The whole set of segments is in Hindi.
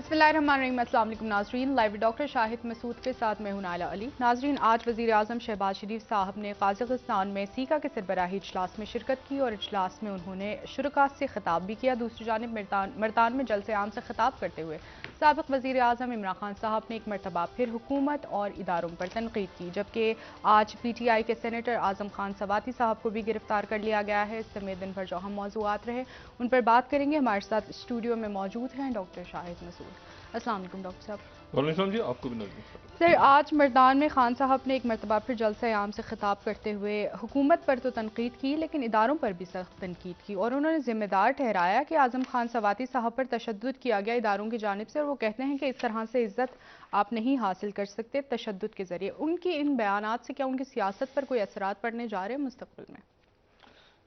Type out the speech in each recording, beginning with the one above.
बिस्मिल्लाहिर्रहमानिर्रहीम। अस्सलाम वालेकुम नाज़रीन, लाइव डॉक्टर शाहिद मसूद के साथ मैं हूं नाइला अली। नाज़रीन, आज वज़ीर आज़म शहबाज शरीफ साहब ने काज़ाकिस्तान में सीका के सरबराही इजलास में शिरकत की और इजलास में उन्होंने शुरका से खिताब भी किया। दूसरी जानिब मर्दान में जलसे आम से खिताब करते हुए साबिक़ वज़ीर आज़म इमरान खान साहब ने एक मरतबा फिर हुकूमत और इदारों पर तनकीद की। जबकि आज PTI के सेनेटर आज़म खान सवाती साहब को भी गिरफ्तार कर लिया गया है। इस समेत दिन भर जो अहम मौज़ूआत रहे उन पर बात करेंगे। हमारे साथ स्टूडियो में मौजूद हैं डॉक्टर शाहिद मसूद। अस्सलाम वालेकुम डॉक्टर साहब। वालेकुम जी, आपको भी नजर। सर, आज मर्दान में खान साहब ने एक मरतबा फिर जलसे आम से खिताब करते हुए हुकूमत पर तो तनकीद की लेकिन इदारों पर भी सख्त तनकीद की और उन्होंने जिम्मेदार ठहराया कि आज़म खान सवाती साहब पर तशद्दुद किया गया इदारों की जानिब से और वो कहते हैं कि इस तरह से इज्जत आप नहीं हासिल कर सकते तशद्दुद के जरिए। उनकी इन बयानात से क्या उनकी सियासत पर कोई असरात पड़ने जा रहे हैं मुस्तकबिल में?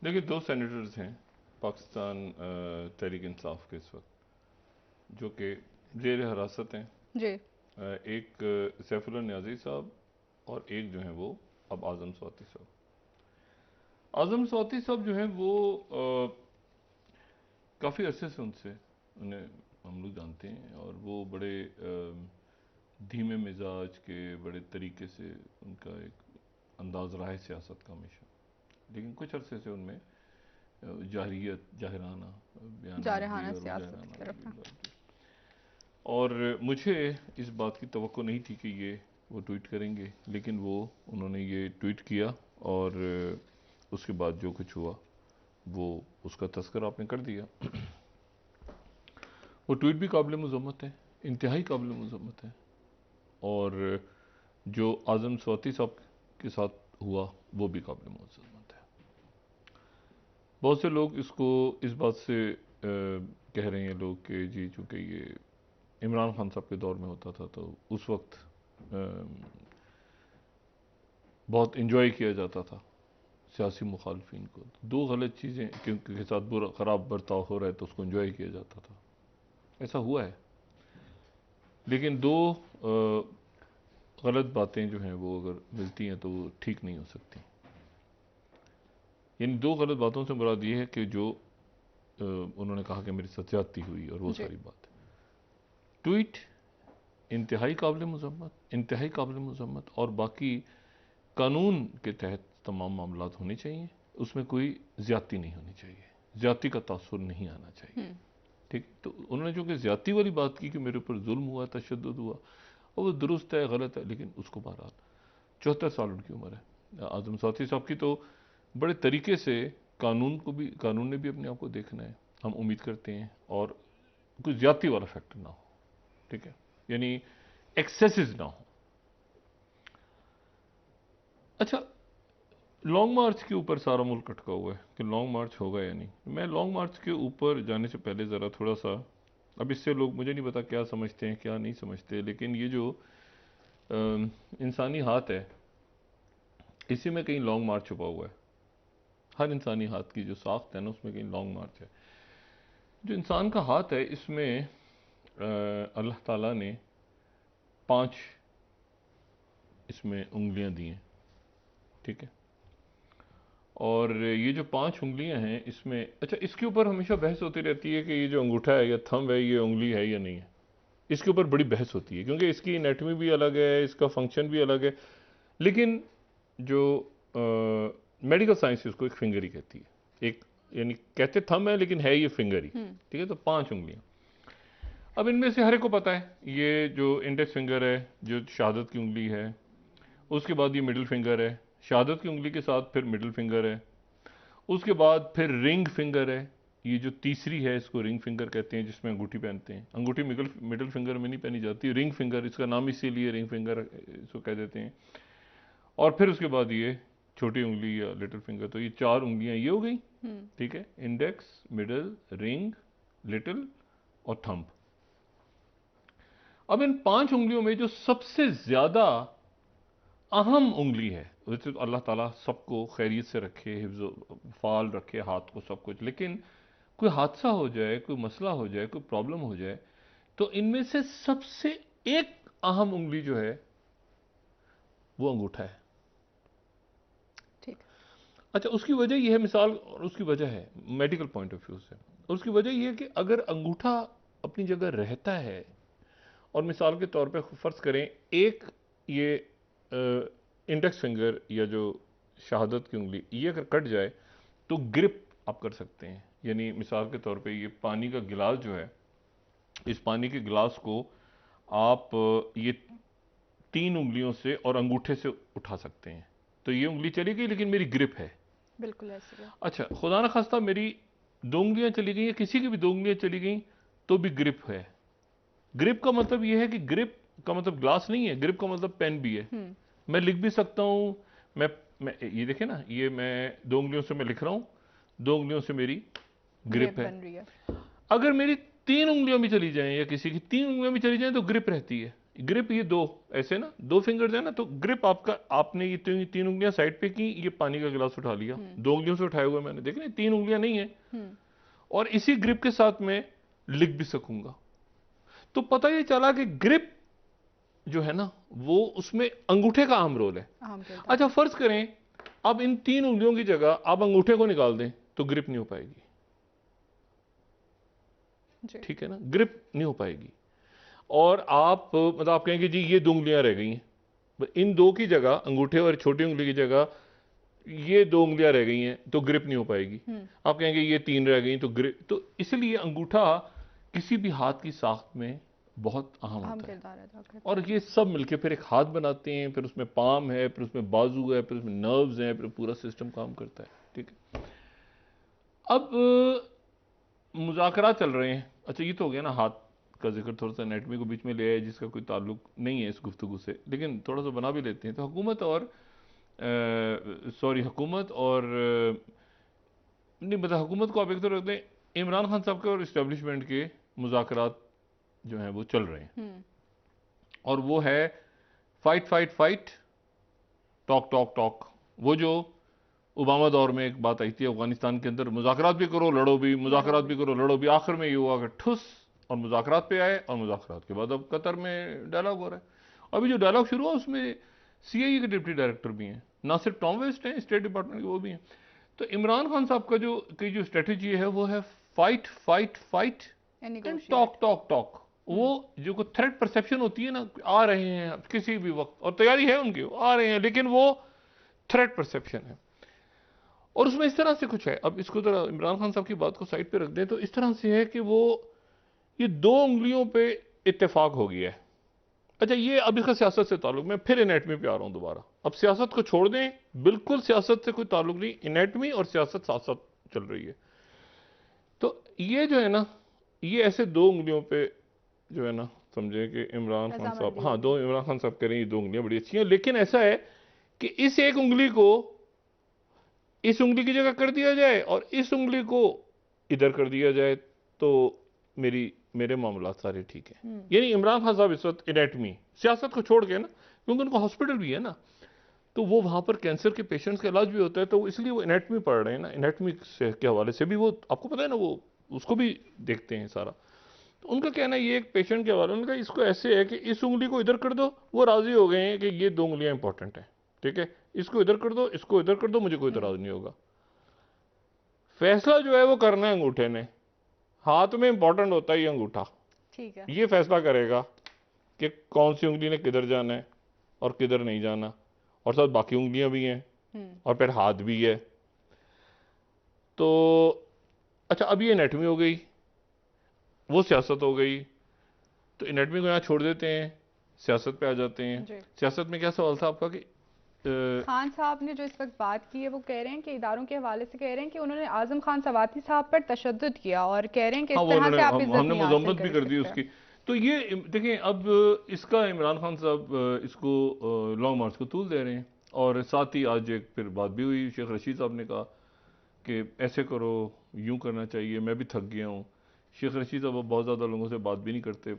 देखिए, दो सेनेटर्स हैं पाकिस्तान तहरीक इंसाफ के इस वक्त जो कि जेर हिरासत हैं। जी। एक सैफुल्लाह न्याज़ी साहब और एक जो हैं वो अब आज़म स्वाति साहब। आज़म स्वाति साहब जो हैं वो काफ़ी अरसे से उन्हें हम लोग जानते हैं और वो बड़े धीमे मिजाज के बड़े तरीके से उनका एक अंदाज रहा है सियासत का हमेशा, लेकिन कुछ अरसे से उनमें जाहिरियत जाहिराना बयानात भी जारहाना और सियासत की जाहिराना तरफ है। भी। और मुझे इस बात की तवक्को नहीं थी कि ये वो ट्वीट करेंगे, लेकिन उन्होंने ये ट्वीट किया और उसके बाद जो कुछ हुआ वो उसका तस्करा आपने कर दिया। वो ट्वीट भी काबिल मज़म्मत है, इंतहाई काबिल मज़म्मत है। और जो आज़म स्वाति साहब के साथ हुआ वो भी काबिल मज़म्मत है। बहुत से लोग इसको इस बात से कह रहे हैं लोग कि जी चूँकि ये इमरान खान साहब के दौर में होता था तो उस वक्त बहुत इंजॉय किया जाता था सियासी मुखालफिन को। दो गलत चीज़ें क्योंकि साथ बुरा ख़राब बर्ताव हो रहा है तो उसको इंजॉय किया जाता था, ऐसा हुआ है। लेकिन दो गलत बातें जो हैं वो अगर मिलती हैं तो वो ठीक नहीं हो सकती। इन दो गलत बातों से मुराद ये है कि जो उन्होंने कहा कि मेरी साथ ज्यादती हुई और वो सारी बात। ट्वीट इंतहाई काबिल मज़म्मत और बाकी कानून के तहत तमाम मामलात होने चाहिए, उसमें कोई ज्यादती नहीं होनी चाहिए, ज्यादती का तासुर नहीं आना चाहिए। ठीक, तो उन्होंने जो कि ज्यादती वाली बात की कि मेरे ऊपर जुल्म हुआ, तशद्दुद हुआ, और वो दुरुस्त है गलत है, लेकिन उसको बहरहाल 74 साल उनकी उम्र है आज़म स्वाति साहब की, तो बड़े तरीके से कानून ने भी अपने आप को देखना है। हम उम्मीद करते हैं और कुछ ज्यादती वाला फैक्टर ना हो, ठीक है, यानी एक्सेसेस ना हो। अच्छा, लॉन्ग मार्च के ऊपर सारा मुल्क अटका हुआ है कि लॉन्ग मार्च होगा या नहीं। मैं लॉन्ग मार्च के ऊपर जाने से पहले ज़रा थोड़ा सा, अब इससे लोग मुझे नहीं पता क्या समझते हैं क्या नहीं समझते, लेकिन ये जो इंसानी हाथ है इसी में कहीं लॉन्ग मार्च छुपा हुआ है। हर इंसानी हाथ की जो साख्त है ना उसमें कहीं लॉन्ग मार्च है। जो इंसान का हाथ है इसमें अल्लाह ताला ने 5 इसमें उंगलियां दी हैं, ठीक है। और ये जो 5 उंगलियां हैं इसमें, अच्छा, इसके ऊपर हमेशा बहस होती रहती है कि ये जो अंगूठा है या थंब है ये उंगली है या नहीं है। इसके ऊपर बड़ी बहस होती है क्योंकि इसकी एनाटॉमी भी अलग है, इसका फंक्शन भी अलग है। लेकिन जो मेडिकल साइंस इसको एक फिंगर ही कहती है, एक यानी कहते थंब है लेकिन है ये फिंगर ही, ठीक है। तो 5 उंगलियां, अब इनमें से हर एक को पता है ये जो इंडेक्स फिंगर है जो शहादत की उंगली है, उसके बाद ये मिडिल फिंगर है, शहादत की उंगली के साथ फिर मिडिल फिंगर है, उसके बाद फिर रिंग फिंगर है, ये जो तीसरी है इसको रिंग फिंगर कहते हैं जिसमें अंगूठी पहनते हैं। अंगूठी मिडिल फिंगर में नहीं पहनी जाती, रिंग फिंगर इसका नाम इसीलिए रिंग फिंगर इसको कह देते हैं। और फिर उसके बाद ये छोटी उंगली या लिटिल फिंगर, तो ये 4 उंगलियां ये हो गई, ठीक है, इंडेक्स, मिडिल, रिंग, लिटिल और थंब। अब इन 5 उंगलियों में जो सबसे ज्यादा अहम उंगली है, वैसे तो अल्लाह ताला सबको खैरियत से रखे, हिफ्ज़ फाल रखे हाथ को, सब कुछ, लेकिन कोई हादसा हो जाए, कोई मसला हो जाए, कोई प्रॉब्लम हो जाए, तो इनमें से सबसे एक अहम उंगली जो है वो अंगूठा है। ठीक। अच्छा, उसकी वजह यह है, मिसाल, और उसकी वजह है मेडिकल पॉइंट ऑफ व्यू से, उसकी वजह यह है कि अगर अंगूठा अपनी जगह रहता है और मिसाल के तौर पे फ़र्ज़ करें एक ये इंडेक्स फिंगर या जो शहादत की उंगली ये अगर कट जाए तो ग्रिप आप कर सकते हैं। यानी मिसाल के तौर पे ये पानी का गिलास जो है, इस पानी के गिलास को आप ये 3 उंगलियों से और अंगूठे से उठा सकते हैं, तो ये उंगली चली गई लेकिन मेरी ग्रिप है। बिल्कुल ऐसे ही। अच्छा, खुदा न खास्ता मेरी 2 उंगलियां चली गई या किसी की भी 2 उंगलियां चली गई तो भी ग्रिप है। ग्रिप का मतलब ये है कि ग्रिप का मतलब ग्लास नहीं है, ग्रिप का मतलब पेन भी है। मैं लिख भी सकता हूं। मैं ये देखें ना, ये मैं 2 उंगलियों से मैं लिख रहा हूं, 2 उंगलियों से मेरी ग्रिप है। बन रही है। अगर मेरी 3 उंगलियों में चली जाएं या किसी की 3 उंगलियों में चली जाएं तो ग्रिप रहती है। ग्रिप ये 2 ऐसे ना 2 फिंगर्स है ना, तो ग्रिप आपका, आपने ये 3 उंगलियां साइड पे की, ये पानी का गिलास उठा लिया, 2 उंगलियों से उठाया हुआ मैंने, देख रहे 3 उंगलियां नहीं है, और इसी ग्रिप के साथ मैं लिख भी सकूंगा। तो पता ये चला कि ग्रिप जो है ना वो उसमें अंगूठे का अहम रोल है। अच्छा, फर्ज करें अब इन 3 उंगलियों की जगह आप अंगूठे को निकाल दें तो ग्रिप नहीं हो पाएगी। ठीक है ना, ग्रिप नहीं हो पाएगी। और आप मतलब आप कहेंगे जी ये 2 उंगलियां रह गई हैं, इन 2 की जगह, अंगूठे और छोटी उंगली की जगह ये 2 उंगलियां रह गई हैं तो ग्रिप नहीं हो पाएगी। आप कहेंगे ये 3 रह गई तो ग्रिप, तो इसलिए अंगूठा किसी भी हाथ की साख में बहुत अहम होता है। और ये सब मिलके फिर एक हाथ बनाते हैं, फिर उसमें पाम है, फिर उसमें बाजू है, फिर उसमें नर्व्स हैं, फिर पूरा सिस्टम काम करता है। ठीक है, अब मुज़ाकरा चल रहे हैं। अच्छा, ये तो हो गया ना हाथ का जिक्र, थोड़ा सा एनाटॉमी को बीच में ले आए जिसका कोई ताल्लुक नहीं है इस गुफ्तगू से, लेकिन थोड़ा सा बना भी लेते हैं। तो हुकूमत और हुकूमत और नहीं मतलब हुकूमत को आप एक तो रखते हैं, इमरान खान साहब के और इस्टेब्लिशमेंट के मुज़ाकरात जो हैं वो चल रहे हैं, और वो है fight fight fight, talk talk talk. वो जो ओबामा दौर में एक बात आई थी अफगानिस्तान के अंदर, मुज़ाकरात भी करो लड़ो भी, मुज़ाकरात भी करो लड़ो भी, आखिर में ये हुआ कि ठुस और मुज़ाकरात पे आए, और मुज़ाकरात के बाद अब कतर में डायलॉग हो रहा है। अभी जो डायलॉग शुरू हुआ उसमें सीआईए के डिप्टी डायरेक्टर भी हैं, ना सिर्फ टॉम वेस्ट हैं स्टेट डिपार्टमेंट के, वो भी हैं। तो इमरान खान साहब का जो स्ट्रेटेजी है वो है fight fight fight and talk talk talk. वो जो को थ्रेट परसेप्शन होती है ना, आ रहे हैं किसी भी वक्त, और तैयारी है उनकी, आ रहे हैं, लेकिन वो थ्रेट परसेप्शन है। और उसमें इस तरह से कुछ है, अब इसको जरा इमरान खान साहब की बात को साइड पे रख दें, तो इस तरह से है कि वो ये 2 उंगलियों पे इत्तेफाक हो गया है। अच्छा, ये अब इसका सियासत से ताल्लुक, मैं फिर एनेटमी पे आ रहा हूं दोबारा। अब सियासत को छोड़ दें, बिल्कुल सियासत से कोई ताल्लुक नहीं, एनेटमी और सियासत साथ साथ चल रही है। तो ये जो है ना, ये ऐसे 2 उंगलियों पे जो है ना, समझे कि इमरान खान साहब, हाँ 2 इमरान खान साहब कह रहे हैं ये 2 उंगलियां बड़ी अच्छी हैं, लेकिन ऐसा है कि इस एक उंगली को इस उंगली की जगह कर दिया जाए और इस उंगली को इधर कर दिया जाए तो मेरे मामला सारे ठीक है। यानी इमरान खान साहब इस वक्त एनेटमी सियासत को छोड़ के ना, क्योंकि उनका हॉस्पिटल भी है ना, तो वो वहां पर कैंसर के पेशेंट्स का इलाज भी होता है, तो इसलिए वो एनेटमी पढ़ रहे हैं ना, एनेटमी के हवाले से भी वो आपको पता है ना, वो उसको भी देखते हैं सारा। तो उनका कहना है, ये एक पेशेंट के हवाले, उनका इसको ऐसे है कि इस उंगली को इधर कर दो, वो राजी हो गए हैं कि ये 2 उंगलियां इंपॉर्टेंट है, ठीक है, इसको इधर कर दो, इसको इधर कर दो, मुझे कोई इतराज नहीं होगा। फैसला जो है वो करना है अंगूठे ने, हाथ में इंपॉर्टेंट होता है ये अंगूठा, ठीक है, ये फैसला करेगा कि कौन सी उंगली ने किधर जाना है और किधर नहीं जाना, और साथ बाकी उंगलियां भी हैं और फिर हाथ भी है। तो अच्छा, अब ये एनेटमी हो गई, वो सियासत हो गई, तो एनेटमी को यहाँ छोड़ देते हैं, सियासत पे आ जाते हैं। सियासत में क्या सवाल था आपका कि खान साहब ने जो इस वक्त बात की है वो कह रहे हैं कि इदारों के हवाले से कह रहे हैं कि उन्होंने आजम खान सवाती साहब पर तशद्दुद किया और कह रहे हैं कि इस तरह से आप इज्जत हमने नहीं हासिल मजम्मत भी कर दी उसकी। तो ये देखिए, अब इसका इमरान खान साहब इसको लॉन्ग मार्च को तूल दे रहे हैं, और साथ ही आज एक फिर बात भी हुई, शेख रशीद साहब ने कहा कि ऐसे करो, यूं करना चाहिए, मैं भी थक गया हूँ। शेख रशीद साहब बहुत ज़्यादा लोगों से बात भी नहीं करते,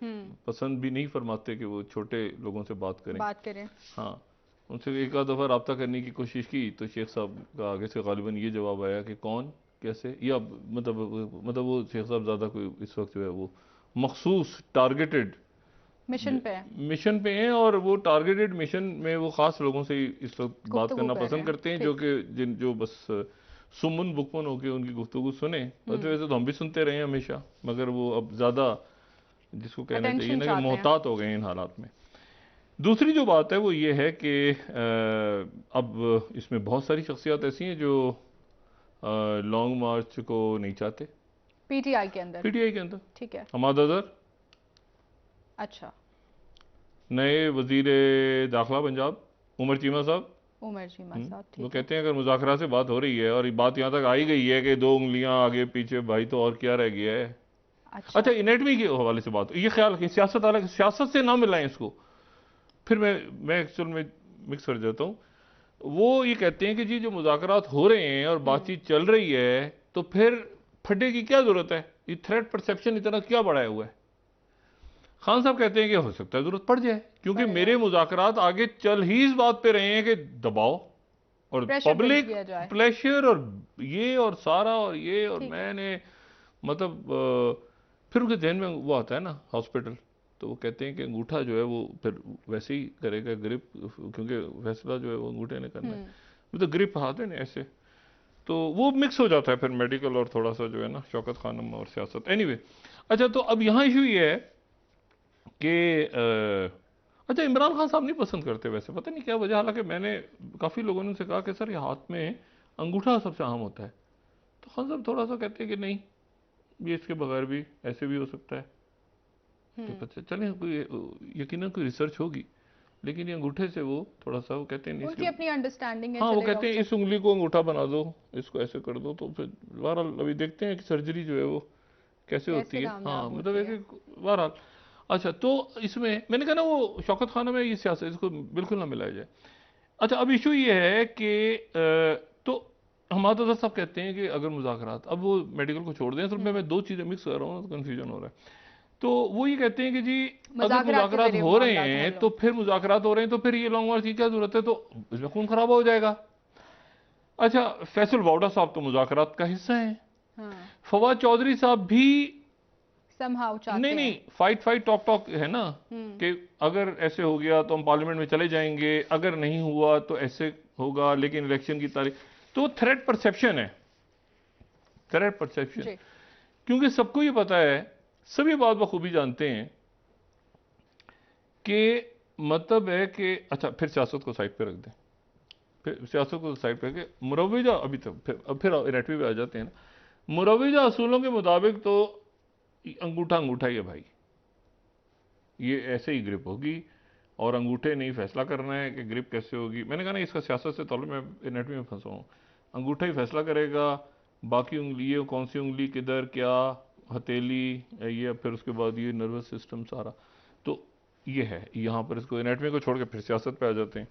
पसंद भी नहीं फरमाते कि वो छोटे लोगों से बात करें। हाँ, उनसे एक आध दफ़ा रब्ता करने की कोशिश की तो शेख साहब का आगे से गालिबन ये जवाब आया कि कौन कैसे, या मतलब वो शेख साहब ज़्यादा कोई इस वक्त जो है वो मखसूस टारगेटेड मिशन पे हैं, और वो टारगेटेड मिशन में वो ख़ास लोगों से इस वक्त बात करना पसंद करते हैं, जो कि जो बस सुमन बुकमन होकर उनकी गुफ्तगू सुने। वैसे तो हम भी सुनते रहे हैं हमेशा, मगर वो अब ज़्यादा जिसको कहना चाहिए Attention ना कि चाहते हैं। मोहतात हो गए इन हालात में। दूसरी जो बात है वो ये है कि अब इसमें बहुत सारी शख्सियात ऐसी हैं जो लॉन्ग मार्च को नहीं चाहते पीटीआई के अंदर। पीटीआई के अंदर। ठीक है। हमाद अजहर अच्छा। नए वजीर दाखिला पंजाब उमर चीमा साहब, उमर चीमा साहब। वो ठीक है। कहते हैं अगर मुज़ाकरा से बात हो रही है और ये बात यहाँ तक आई गई है कि 2 उंगलियां आगे पीछे, भाई तो और क्या रह गया है। अच्छा। अच्छा, एनेटमी के हवाले से बात, ये ख्याल कि सियासत अलग, सियासत से ना मिलाएं इसको, फिर मैं एक्चुअल में मिक्स कर जाता हूँ। वो ये कहते हैं कि जी जो मुज़ाकरात हो रहे हैं और बातचीत चल रही है तो फिर फटे की क्या जरूरत है, ये थ्रेट परसेप्शन इतना क्या बढ़ाया हुआ है। खान साहब कहते हैं कि हो सकता है जरूरत पड़ जाए, क्योंकि मेरे मुज़ाकरात आगे चल ही इस बात पे रहे हैं कि दबाओ और पब्लिक प्रेशर और ये और सारा और ये, और मैंने मतलब फिर उनके जहन में वो आता है ना हॉस्पिटल, तो वो कहते हैं कि अंगूठा जो है वो फिर वैसे ही करेगा ग्रिप, क्योंकि फैसला जो है वो अंगूठे ने करना है, मतलब ग्रिप हाथ है ना ऐसे, तो वो मिक्स हो जाता है फिर मेडिकल और थोड़ा सा जो है ना शौकत खानम और सियासत। एनीवे, अच्छा तो अब यहाँ इशू ये है कि अच्छा इमरान खान साहब नहीं पसंद करते वैसे, पता नहीं क्या वजह, हालांकि मैंने काफ़ी लोगों ने उनसे कहा कि सर ये हाथ में अंगूठा सबसे अहम होता है, तो खान साहब थोड़ा सा कहते हैं कि नहीं, ये इसके बगैर भी ऐसे भी हो सकता है। तो पता चले कोई यकीनन कोई रिसर्च होगी, लेकिन ये अंगूठे से वो थोड़ा सा वो कहते हैं उनकी अपनी अंडरस्टैंडिंग है। हाँ, वो कहते हैं इस उंगली को अंगूठा बना दो, इसको ऐसे कर दो, तो फिर बहरहाल अभी देखते हैं कि सर्जरी जो है वो कैसे होती है। हाँ मतलब एक बहरहाल। अच्छा तो इसमें मैंने कहा ना वो शौकत खाना में ये सियासत इसको बिल्कुल ना मिलाया जाए। अच्छा अब इशू ये है कि तो हमारे तो साहब कहते हैं कि अगर मुज़ाकरात, अब वो मेडिकल को छोड़ दें, असल में मैं दो चीज़ें मिक्स कर रहा हूँ तो कन्फ्यूजन हो रहा है। तो वो ये कहते हैं कि जी अगर मुज़ाकरात हो रहे हैं तो फिर मुज़ाकरात हो रहे हैं तो फिर ये लॉन्ग मार्च की क्या जरूरत है, तो इसमें खून खराबा हो जाएगा। अच्छा फैसल वाउडा साहब तो मुज़ाकरात का हिस्सा हैं। फवाद चौधरी साहब भी नहीं, फाइट टॉक है ना कि अगर ऐसे हो गया तो हम पार्लियामेंट में चले जाएंगे, अगर नहीं हुआ तो ऐसे होगा, लेकिन इलेक्शन की तारीख, तो थ्रेट परसेप्शन है, थ्रेट परसेप्शन, क्योंकि सबको ये पता है, सभी बात बखूबी जानते हैं कि मतलब है कि अच्छा फिर सियासत को साइड पे रख दें, फिर सियासत को साइड पे रख, मुरवजा अभी तक फिर इनेटवी पे आ जाते हैं ना, मुरवजा असूलों के मुताबिक तो अंगूठा ही है भाई, ये ऐसे ही ग्रिप होगी और अंगूठे नहीं फैसला करना है कि ग्रिप कैसे होगी। मैंने कहा ना इसका सियासत से ताल्लुक, मैं एनेटमी में फंसा हूँ, अंगूठा ही फैसला करेगा, बाकी उंगलियों कौन सी उंगली किधर क्या, हथेली ये, फिर उसके बाद ये नर्वस सिस्टम सारा, तो ये है यहाँ पर, इसको एनेटमी को छोड़ के फिर सियासत पे आ जाते हैं।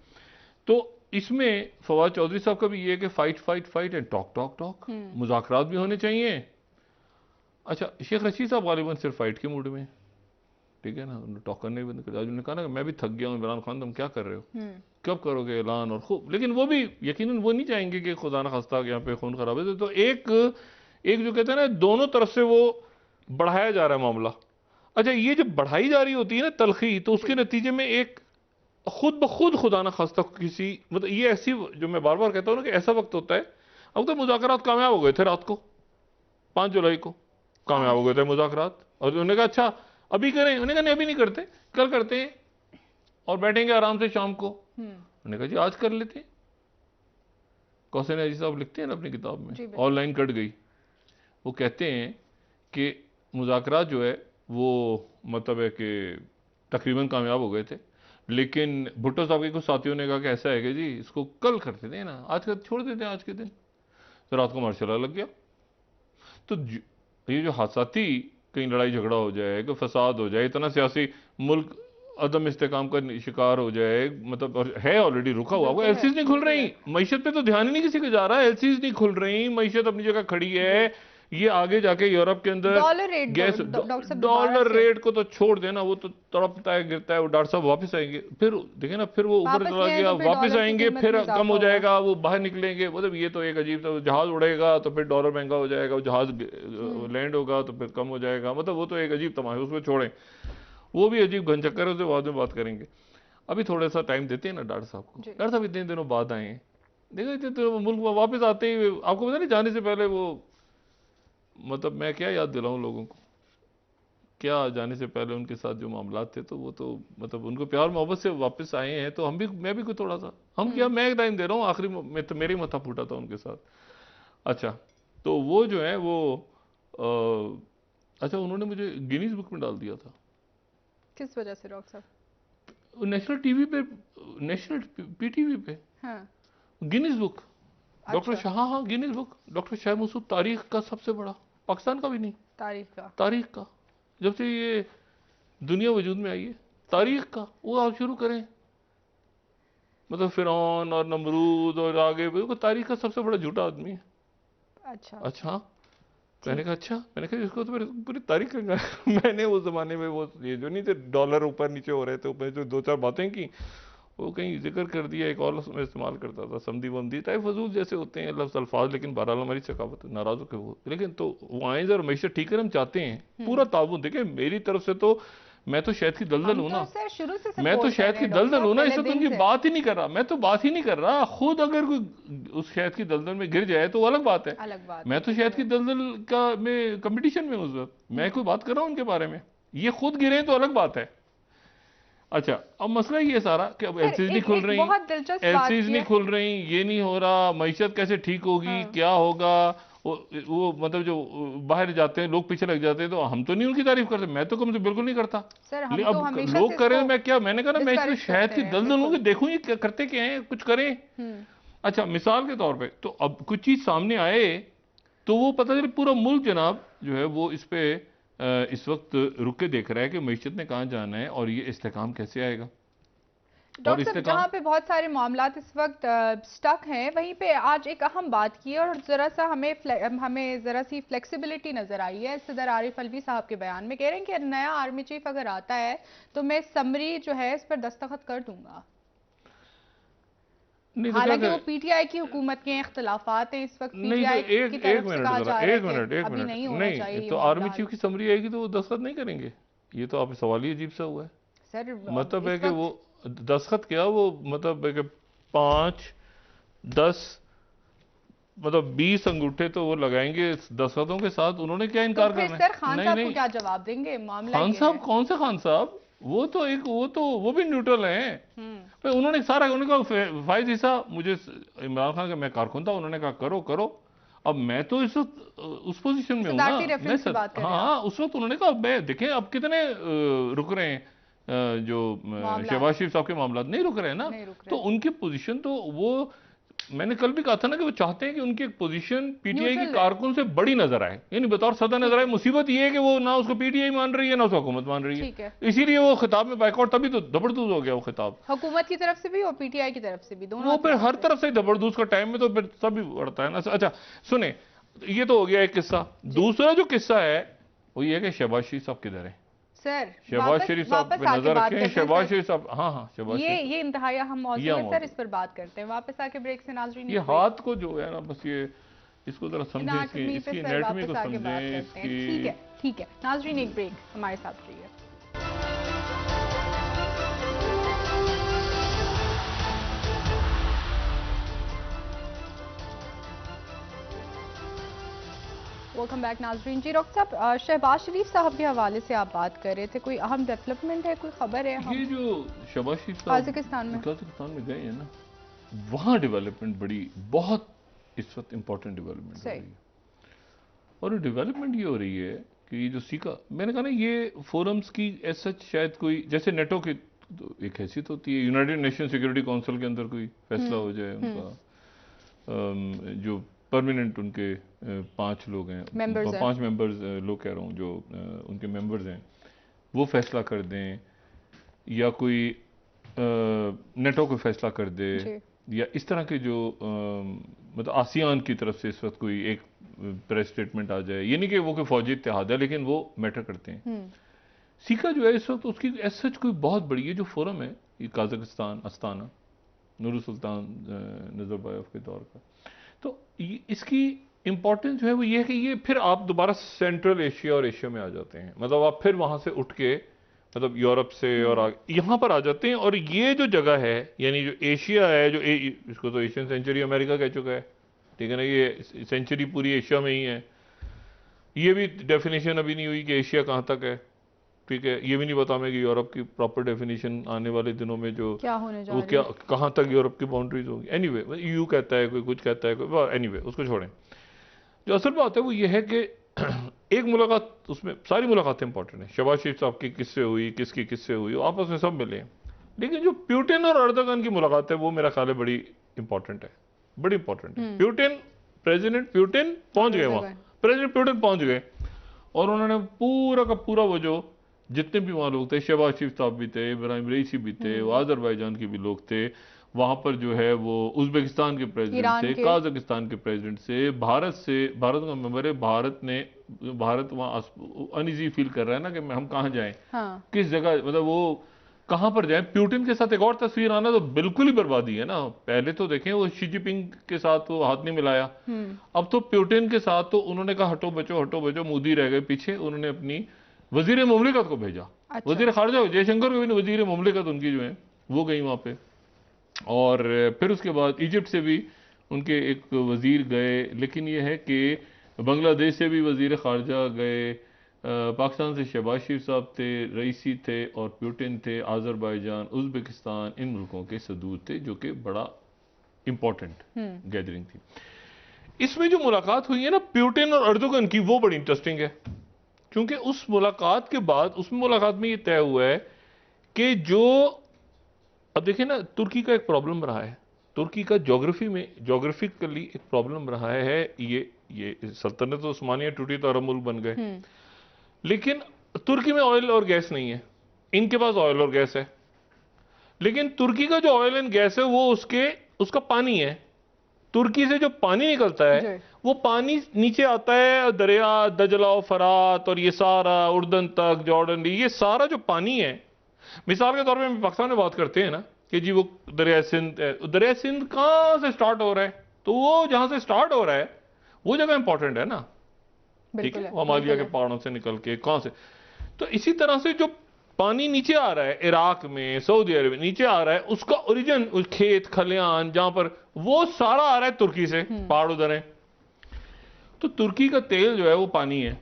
तो इसमें फवाद चौधरी साहब का भी ये है कि फाइट एंड टॉक, मुज़ाकरात भी होने चाहिए। अच्छा शेख रशीद साहब गालिबन सिर्फ फाइट के मूड में, ठीक है ना, उन्होंने टॉक करने बंद कर दिया। उन्होंने कहा ना कि मैं भी थक गया हूँ इमरान खान, तुम क्या कर रहे हो, कब करोगे ऐलान, और खूब, लेकिन वो भी यकीनन वो नहीं चाहेंगे कि खुदा न खास्ता यहाँ पे खून खराब है। तो एक जो कहते हैं ना दोनों तरफ से वो बढ़ाया जा रहा है मामला। अच्छा ये जब बढ़ाई जा रही होती है ना तलखी, तो उसके नतीजे में एक खुद ब खुद खुदा न खास्ता किसी, मतलब ये ऐसी, जो मैं बार बार कहता हूँ ना कि ऐसा वक्त होता है, अब तो मुज़ाकरात कामयाब हो गए थे, रात को 5 जुलाई को कामयाब हो गए थे मुज़ाकरात, और उन्होंने कहा अच्छा अभी करें, उन्होंने कहा नहीं अभी नहीं करते, कल करते हैं और बैठेंगे आराम से शाम को। उन्होंने कहा जी आज कर लेते हैं। कौसैन अजी साहब लिखते हैं ना अपनी किताब में, ऑनलाइन कट गई, वो कहते हैं कि मुज़ाकरात जो है वो मतलब है कि तकरीबन कामयाब हो गए थे, लेकिन भुट्टो साहब के कुछ साथियों ने कहा कि ऐसा है कि जी इसको कल करते थे ना, आज का छोड़ देते हैं आज के दिन, तो रात को मार्शल लग गया। तो ये जो हादसाती कहीं लड़ाई झगड़ा हो जाए, कोई फसाद हो जाए, इतना सियासी मुल्क अदम इस्तेकाम का शिकार हो जाए, मतलब और है ऑलरेडी रुका हुआ, वो एलसीज नहीं खुल रही, मईशत पे तो ध्यान ही नहीं किसी को जा रहा है, एलसीज नहीं खुल रही, मईशत अपनी जगह खड़ी है। ये आगे जाके यूरोप के अंदर गैस डॉलर रेट को तो छोड़ देना, वो तो तड़पता है गिरता है, वो डॉक्टर साहब वापस आएंगे, फिर देखे ना, फिर वो ऊपर चला गया, वापस आएंगे, फिर कम हो जाएगा, वो बाहर निकलेंगे, मतलब ये तो एक अजीब सा, जहाज उड़ेगा तो फिर डॉलर महंगा हो जाएगा, वो जहाज लैंड होगा तो फिर कम हो जाएगा, मतलब वो तो एक अजीब तमाशा, उसमें छोड़ें, वो भी अजीब घन चक्कर है, उससे बाद में बात करेंगे। अभी थोड़ा सा टाइम देते हैं ना डॉक्टर साहब को, डॉक्टर साहब इतने दिनों बाद आए हैं, देखो इतने तो मुल्क में वापस आते ही आपको पता नहीं जाने से पहले वो, मतलब मैं क्या याद दिलाऊं लोगों को, क्या जाने से पहले उनके साथ जो मामलात थे तो वो तो मतलब उनको प्यार मोहब्बत से वापस आए हैं, तो मैं भी कोई थोड़ा सा हम क्या, मैं एक टाइम दे रहा हूँ, आखिरी में तो मेरी मथा फूटा था उनके साथ। अच्छा, तो वो जो है वो अच्छा, उन्होंने मुझे गिनीज बुक में डाल दिया था। किस वजह से डॉक्टर साहब? नेशनल टीवी पे, नेशनल पीटीवी पे हाँ। गिनीज बुक, डॉक्टर अच्छा, शाह, हाँ हाँ Guinness book, doctor Shah Masood, तारीख का सबसे बड़ा, पाकिस्तान का भी नहीं, तारीख का। तारीख का, जब से ये दुनिया वजूद में आई है, तारीख का वो आप शुरू करें, मतलब फिरौन और नमरूद और आगे वो तारीख का सबसे बड़ा झूठा आदमी है। अच्छा अच्छा, मैंने ठीक। कहा अच्छा, मैंने कहा इसको तो मेरे पूरी तारीख का मैंने उस जमाने में वो ये जो नहीं थे डॉलर ऊपर नीचे हो रहे थे, ऊपर जो दो चार बातें की, वो कहीं जिक्र कर दिया, एक और लफ्ज़ मैं इस्तेमाल करता था, समदी वमदी टाइप फजूल जैसे होते हैं लफ्ज़ अल्फाज, लेकिन बहरहाल हमारी सकाफत है, नाराज़ होकर वो, लेकिन तो वो आए जरा मैशत ठीक है, हम चाहते हैं पूरा ताबून। देखिए मेरी तरफ से तो मैं तो शहद की दलदल हम हूं तो ना, सर शुरू से मैं तो सपोर्ट कर शहद रहे की हैं डॉक्टर दलदल साहब, हूं ना, पहले इस वक्त दिन उनकी से। बात ही नहीं कर रहा, मैं तो बात ही नहीं कर रहा। खुद अगर कोई उस शहद की दलदल में गिर जाए तो वो अलग बात है, अलग बात मैं है, तो ठीक शहद है। की दलदल का में कंपटीशन में हूं उस वक्त, मैं कोई बात कर रहा हूं उनके बारे में, ये खुद गिरे तो अलग बात है। अच्छा, अब मसला ये सारा कि अब सर एलसीज नहीं एक खुल एक रही, बहुत दिलचस्प बात एलसीज की नहीं है। खुल रही, ये नहीं हो रहा, मईशत कैसे ठीक होगी, हाँ क्या होगा, वो मतलब जो बाहर जाते हैं लोग पीछे लग जाते हैं, तो हम तो नहीं उनकी तारीफ करते, मैं तो कम से बिल्कुल नहीं करता, सर, हम लेकिन तो अब हमेशा से लोग करें इसको मैं क्या, मैंने कहा ना मैं इसमें डिस्करेज शहद करते की रहे हैं, दलदल हूं कि बिल्कुल। देखूं ये करते क्या है, कुछ करें। अच्छा, मिसाल के तौर पे तो अब कुछ चीज सामने आए तो वो पता चले पूरा मुल्क जनाब जो है वो इस पे इस वक्त रुक के देख रहा है कि मईशत ने कहाँ जाना है और ये इस्तेकाम कैसे आएगा, और डॉक्टर साहब, इस्तेकाम जहाँ पे बहुत सारे मामलात इस वक्त स्टक हैं, वहीं पे आज एक अहम बात की है और ज़रा सा हमें ज़रा सी फ्लेक्सिबिलिटी नज़र आई है। सदर आरिफ अलवी साहब के बयान में कह रहे हैं कि नया आर्मी चीफ अगर आता है तो मैं समरी जो है इस पर दस्तखत कर दूंगा। नहीं तो क्या हालांकि वो करें, पीटीआई की हुकूमत के इख्तलाफात हैं, इस वक्त नहीं तो पीटीआई की एक एक तरफ से मिनट कहा जरा, जा रहा है एक कि मिनट, एक अभी मिनट, नहीं होना नहीं चाहिए ये तो मामला आर्मी हल। चीफ की समरी आएगी तो वो दस्तखत नहीं करेंगे, ये तो आप सवाल ही अजीब सा हुआ है। सर मतलब है इस कि वो वक्त दस्तखत क्या, वो मतलब है कि 5, 10, मतलब 20 अंगूठे तो वो लगाएंगे दस्तखतों के साथ, उन्होंने क्या तो इनकार फिर करना है? सर खान नहीं साहब को नहीं, क्या जवाब देंगे? मामला खान ये साहब है। कौन से खान साहब, वो भी न्यूट्रल हैं। भाई उन्होंने सारा, उन्होंने कहा फायज ईसा मुझे इमरान खान का मैं कारकुन था, उन्होंने कहा करो करो, अब मैं तो इस वक्त उस पोजीशन में हूं ना, सदारती मैं रेफरेंस की बात कर रहे हैं हाँ आप? उस वक्त उन्होंने कहा मैं देखें अब कितने रुक रहे हैं, जो मामलात शहबाज शरीफ साहब के मामला नहीं रुक रहे हैं ना, नहीं रुक तो रहे, उनकी पोजीशन तो वो, मैंने कल भी कहा था ना कि वो चाहते हैं कि उनकी एक पोजीशन पीटीआई की न्यूट्रल रहे। कारकुन से बड़ी नजर आए, यानी बतौर सदर नजर ठीक आए। है, मुसीबत ये है कि वो ना उसको पीटीआई मान रही है ना उसको हुकूमत मान रही है, ठीक है। इसीलिए वो खिताब में बाइकआउट, तभी तो जबरदस्त हो गया वो खिताब, हुकूमत की तरफ से भी और पीटीआई की तरफ से भी, दोनों वो फिर तरफ हर से। तरफ से जबरदस्त का टाइम में तो फिर सभी बढ़ता है ना। अच्छा सुने, ये तो हो गया एक किस्सा, जी दूसरा जो किस्सा है वो ये है कि शहबाज शरीफ साहब किधर है, सर, शहबाज वापस शरीफ साहब वापस पे आके नजर बात रखें, करते हैं शहबाज सर। शरीफ साहब, हाँ हाँ शहबाज शरीफ, ये इंतहाई अहम मौजू यह है सर, मौजूद, इस पर बात करते हैं। वापस आके ब्रेक से नाजरीन, ये एक ब्रेक। हाथ को जो है ना बस ये इसको जरा समझें, इसकी एनाटमी पे इसकी सर एनेटमी को वापस आके बात समझें करते हैं। ठीक इसकी। है, ठीक है नाजरीन, एक ब्रेक, हमारे साथ रहिए। वेलकम बैक नाजरीन। जी डॉक्टर साहब, शहबाज शरीफ साहब के हवाले से आप बात कर रहे थे, कोई अहम डेवलपमेंट है, कोई खबर है? ये हम जो शहबाज शरीफ साहब काजाकिस्तान में गए हैं ना, वहाँ डेवलपमेंट बड़ी बहुत इस वक्त इम्पोर्टेंट डेवलपमेंट हो सही। रही है, और ये डेवलपमेंट ये हो रही है कि ये जो सीखा, मैंने कहा ना ये फोरम्स की एज सच शायद कोई, जैसे नेटो की तो एक हैसियत होती है, यूनाइटेड नेशन सिक्योरिटी काउंसिल के अंदर कोई फैसला हो जाए उनका, जो परमानेंट उनके 5 लोग हैं, मेंबर्स हैं। 5 मेंबर्स लोग कह रहा हूँ जो उनके मेंबर्स हैं, वो फैसला कर दें, या कोई नेटो को फैसला कर दे, जी। या इस तरह के जो मतलब आसियान की तरफ से इस वक्त कोई एक प्रेस स्टेटमेंट आ जाए, ये नहीं कि वो कोई फौजी इत्तेहाद है, लेकिन वो मैटर करते हैं। सीखा जो है इस वक्त उसकी एज सच कोई बहुत बड़ी, ये जो फोरम है ये काजाकिस्तान अस्ताना नूर सुल्तान नजरबायव के दौर का, तो इसकी इंपॉर्टेंस जो है वो ये है कि ये फिर आप दोबारा सेंट्रल एशिया और एशिया में आ जाते हैं, मतलब आप फिर वहां से उठ के मतलब यूरोप से और यहाँ पर आ जाते हैं, और ये जो जगह है यानी जो एशिया है, जो इसको तो एशियन सेंचुरी अमेरिका कह चुका है, ठीक है ना, ये सेंचुरी पूरी एशिया में ही है, ये भी डेफिनेशन अभी नहीं हुई कि एशिया कहाँ तक है, ठीक है, ये भी नहीं पता हमें कि यूरोप की प्रॉपर डेफिनेशन आने वाले दिनों में जो क्या होने जा वो रही क्या है। कहाँ तक यूरोप की बाउंड्रीज होगी। एनीवे यूयू कहता है कोई, कुछ कहता है कोई, एनीवे उसको छोड़ें। जो असल बात है वो ये है कि एक मुलाकात, उसमें सारी मुलाकातें इंपॉर्टेंट है। शहबाज शरीफ साहब की किससे हुई, किसकी किससे हुई, वो आपस में सब मिले हैं। लेकिन जो प्यूटिन और अर्दोगन की मुलाकात है वो मेरा ख्याल है बड़ी इंपॉर्टेंट है, बड़ी इंपॉर्टेंट है। प्यूटिन, प्रेसिडेंट प्यूटिन पहुंच गए वहां, प्रेसिडेंट प्यूटिन पहुंच गए और उन्होंने पूरा का पूरा वो जो जितने भी वहाँ लोग थे, शहबाज शरीफ साहब भी थे, इब्राहिम रईसी भी थे, वो आज़रबाईजान के भी लोग थे वहाँ पर, जो है वो उज़्बेकिस्तान के प्रेसिडेंट थे, काज़ाकिस्तान के प्रेसिडेंट से, भारत का मेंबर है। भारत वहाँ अनईजी फील कर रहा है ना कि हम कहाँ जाएं, हाँ। किस जगह, मतलब वो कहाँ पर जाएं। प्यूटिन के साथ एक और तस्वीर आना तो बिल्कुल ही बर्बादी है ना। पहले तो देखें वो शी जिनपिंग के साथ वो हाथ नहीं मिलाया, अब तो प्यूटिन के साथ तो उन्होंने कहा हटो बचो, मोदी रह गए पीछे। उन्होंने अपनी वजीर मुमलिकत को भेजा, अच्छा। वजीर खारजा जयशंकर को भी नहीं, वजीर मुमलिकत उनकी जो है वो गई वहाँ पे। और फिर उसके बाद इजिप्ट से भी उनके एक वजीर गए। लेकिन ये है कि बांग्लादेश से भी वजीर खारजा गए, पाकिस्तान से शहबाज शरीफ साहब थे, रईसी थे और प्यूटिन थे, आज़रबाईजान, उज़्बेकिस्तान, इन मुल्कों के सदूत थे, जो कि बड़ा इंपॉर्टेंट गैदरिंग थी। इसमें जो मुलाकात हुई है ना प्यूटिन और अर्दोगन की, वो बड़ी इंटरेस्टिंग है, क्योंकि उस मुलाकात के बाद, उस मुलाकात में ये तय हुआ है कि जो, अब देखिए ना, तुर्की का एक प्रॉब्लम रहा है, तुर्की का जोग्राफिकली एक प्रॉब्लम रहा है। ये सल्तनत उस्मानिया टूटी तो अरब मुल्क बन गए, लेकिन तुर्की में ऑयल और गैस नहीं है। इनके पास ऑयल और गैस है, लेकिन तुर्की का जो ऑयल एंड गैस है वो उसका पानी है। तुर्की से जो पानी निकलता है वो पानी नीचे आता है, दरिया दजला और फरात और ये सारा उर्दन तक, जॉर्डन, ये सारा जो पानी है। मिसाल के तौर पे हम पाकिस्तान में बात करते हैं ना कि जी वो दरिया सिंध कहां से स्टार्ट हो रहा है, तो वो जहां से स्टार्ट हो रहा है वो जगह इंपॉर्टेंट है ना, ठीक है, हिमालय के पहाड़ों से निकल के कहां से। तो इसी तरह से जो पानी नीचे आ रहा है इराक में, सऊदी अरब में नीचे आ रहा है, उसका ओरिजिन उस खेत खलियान जहां पर, वो सारा आ रहा है तुर्की से, पहाड़ उधर है। तो तुर्की का तेल जो है वो पानी है,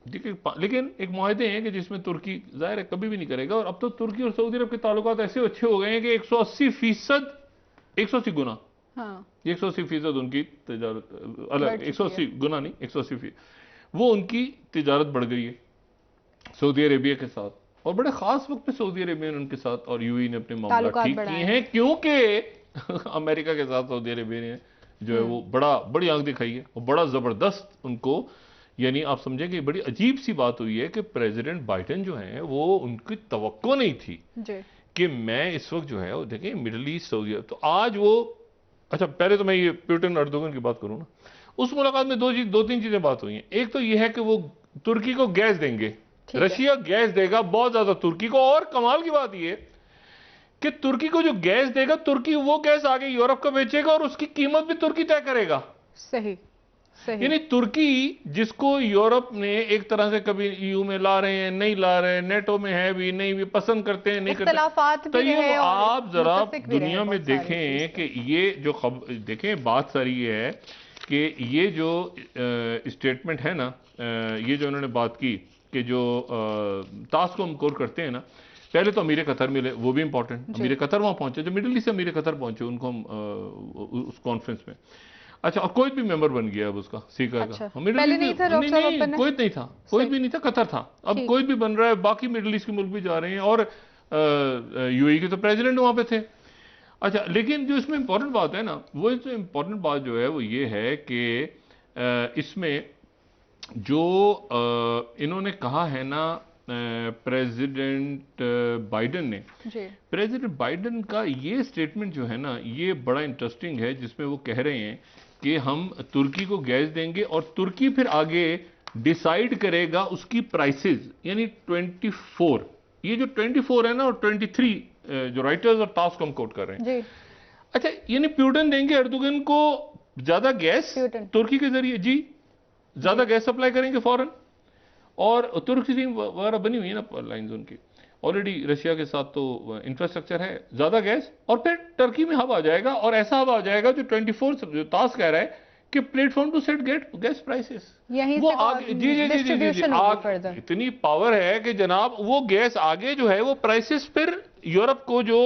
लेकिन एक मुआहदे हैं कि जिसमें तुर्की जाहिर है कभी भी नहीं करेगा। और अब तो तुर्की और सऊदी अरब के ताल्लुकात ऐसे अच्छे हो गए हैं कि 180%, 180 गुना, 180% उनकी तिजारत अलग, 180 गुना नहीं, 180%, वो उनकी तिजारत बढ़ गई है सऊदी अरेबिया के साथ। और बड़े खास वक्त पे सऊदी अरेबिया ने उनके साथ और यूएई ने अपने मामला ठीक किए हैं, क्योंकि अमेरिका के साथ सऊदी अरेबिया ने जो है वो बड़ी आंख दिखाई है और बड़ा जबरदस्त उनको, यानी आप समझे कि बड़ी अजीब सी बात हुई है कि प्रेसिडेंट बाइडेन जो है वो, उनकी तवक्को नहीं थी कि मैं इस वक्त जो है वो देखें मिडिल ईस्ट सऊदी, तो आज वो, अच्छा पहले तो मैं ये प्यूटिन अर्दोगन की बात करूं ना, उस मुलाकात में दो तीन चीजें बात हुई हैं। एक तो ये है कि वो तुर्की को गैस देंगे, रशिया गैस देगा बहुत ज्यादा तुर्की को, और कमाल की बात यह कि तुर्की को जो गैस देगा, तुर्की वो गैस आगे यूरोप को बेचेगा और उसकी कीमत भी तुर्की तय करेगा। सही। यानी तुर्की जिसको यूरोप ने एक तरह से कभी ईयू में ला रहे हैं, नहीं ला रहे हैं, नेटो में है भी नहीं भी, पसंद करते हैं नहीं करते, तो ये आप जरा दुनिया में देखें कि ये जो देखें, बात सारी ये है कि ये जो स्टेटमेंट है ना, ये जो उन्होंने बात की कि जो टास्क को हम कोर करते हैं ना, पहले तो अमीर कतर मिले, वो भी इंपॉर्टेंट, अमीर कतर वहां पहुंचे, जो मिडिल ईस्ट से अमीर कतर पहुंचे उनको हम उस कॉन्फ्रेंस में, अच्छा, और कोई भी मेंबर बन गया अब उसका सीकर का। पहले नहीं था, नहीं कोई नहीं था, कोई भी नहीं था, कतर था, अब कोई भी बन रहा है, बाकी मिडिल ईस्ट के मुल्क भी जा रहे हैं, और यूएई के तो प्रेसिडेंट वहां पे थे। अच्छा, लेकिन जो इसमें इंपॉर्टेंट बात है ना, वो जो इंपॉर्टेंट बात जो है वो ये है कि इसमें जो इन्होंने कहा है ना प्रेसिडेंट बाइडेन ने, प्रेसिडेंट बाइडेन का ये स्टेटमेंट जो है ना, ये बड़ा इंटरेस्टिंग है, जिसमें वो कह रहे हैं कि हम तुर्की को गैस देंगे और तुर्की फिर आगे डिसाइड करेगा उसकी प्राइसेस, यानी 24, ये जो 24 है ना और 23 जो राइटर्स और टास्क हम कोट कर रहे हैं। अच्छा, यानी प्यूटिन देंगे अर्दोगन को ज्यादा गैस तुर्की के जरिए, जी ज्यादा गैस सप्लाई करेंगे फौरन, और तुर्की वगैरह बनी हुई है ना लाइंस उनकी ऑलरेडी, रशिया के साथ तो इंफ्रास्ट्रक्चर है, ज्यादा गैस, और फिर टर्की में हब आ जाएगा, और ऐसा हब आ जाएगा जो 24, जो टास्क कह रहा है कि platform to set get gas prices, यहीं वो से आगे जी जी जी जी जी, जी आगे इतनी पावर है कि जनाब वो गैस आगे जो है वो प्राइसेस फिर यूरोप को जो